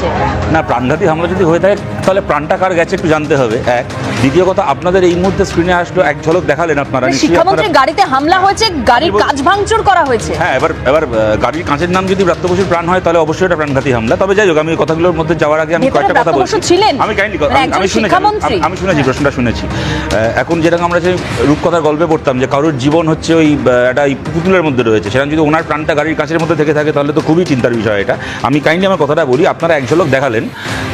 হচ্ছে। না, প্রাণঘাতী হামলা যদি হয়ে থাকে তাহলে প্রাণটা কার গেছে একটু জানতে হবে, এক। দ্বিতীয় কথা, আপনাদের এই মুহূর্তে স্ক্রিনে আসলো, এক ঝলক দেখালেন আপনারা, শিক্ষামন্ত্রীর গাড়িতে হামলা হয়েছে, গাড়ির কাঁচ ভাঙচুর করা হয়েছে। হ্যাঁ, এবার গাড়ির কাঁচের নাম যদি ব্রাত্য বসুর প্রাণ হয় তাহলে অবশ্যই এটা প্রাণঘাতী হামলা। তবে যাই হোক, আমি কথাগুলোর মধ্যে যাওয়ার আগে আমি কয়েকটা কথা বলছি। আমি কাইন্ডলি আমি শুনেছি, প্রশ্নটা শুনেছি। এখন যেরকম আমরা যে রূপকথার গল্পে পড়তাম যে কারোর জীবন হচ্ছে ওই একটা পুতুলের মধ্যে রয়েছে, সেরকম যদি ওনার প্রাণটা গাড়ির কাঁচের মধ্যে থেকে থাকে তাহলে তো খুবই চিন্তার বিষয় এটা। আমি কাইন্ডলি আমার কথাটা বলি, আপনারা এক ঝলক দেখালেন,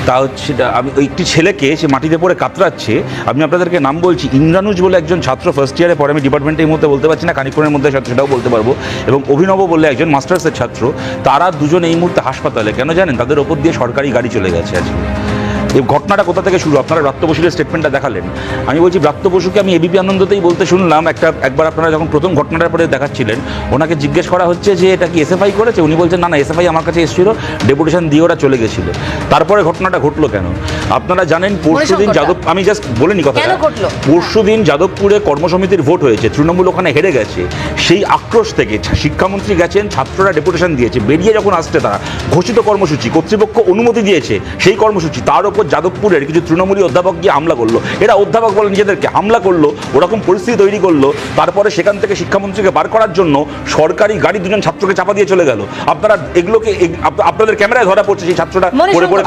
তা হচ্ছে আমি ওই একটি ছেলেকে সে মাটিতে পড়ে কাতরাচ্ছে। আমি আপনাদেরকে নাম বলছি, ইন্দ্রানুজ বলে একজন ছাত্র ফার্স্ট ইয়ারে পরে, আমি ডিপার্টমেন্টে এই মুহূর্তে বলতে পারছি না, খানিকক্ষণের মধ্যে সেটাও বলতে পারবো, এবং অভিনব বলে একজন মাস্টার্সের ছাত্র। তারা দুজন এই মুহূর্তে হাসপাতালে। কেন জানেন? তাদের ওপর দিয়ে সরকারি গাড়ি চলে গেছে আজকে। এই ঘটনাটা কোথা থেকে শুরু? আপনারা ব্রাত্য বসুর স্টেটমেন্টটা দেখালেন। আমি বলছি, ব্রাত্য বসুকে আমি এবিপি আনন্দতেই বলতে শুনলাম, একবার আপনারা যখন প্রথম ঘটনাটার পরে দেখাচ্ছিলেন, ওনাকে জিজ্ঞেস করা হচ্ছে যে এটা কি এসএফআই করেছে? উনি বলছেন না, এসএফআই আমার কাছে এসেছিল, ডেপুটেশন দিয়ে ওরা চলে গেছিল। তারপরে ঘটনাটা ঘটলো কেন? আপনারা জানেন, পরশুদিন আমি জাস্ট বলিনি কথাটা, পরশুদিন যাদবপুরে কর্মসমিতির ভোট হয়েছে, তৃণমূল ওখানে হেরে গেছে। সেই আক্রোশ থেকে শিক্ষামন্ত্রী গেছেন, ছাত্ররা ডেপুটেশন দিয়েছে, বেরিয়ে যখন আসছে তারা, ঘোষিত কর্মসূচি, কর্তৃপক্ষ অনুমতি দিয়েছে সেই কর্মসূচি, তার উপর যাদবপুরের কিছু তৃণমূলী অধ্যাপক গিয়ে হামলা করলো। এরা অধ্যাপক বলে নিজেদেরকে, হামলা করলো, ওরকম পরিস্থিতি তৈরি করলো। তারপরে সেখান থেকে শিক্ষামন্ত্রীকে বার করার জন্য সরকারি গাড়ি দুজন ছাত্রকে চাপা দিয়ে চলে গেল। আপনারা এগুলোকে আপনাদের ক্যামেরায় ধরা পড়ছে, সেই ছাত্রটা পড়ে পড়ে।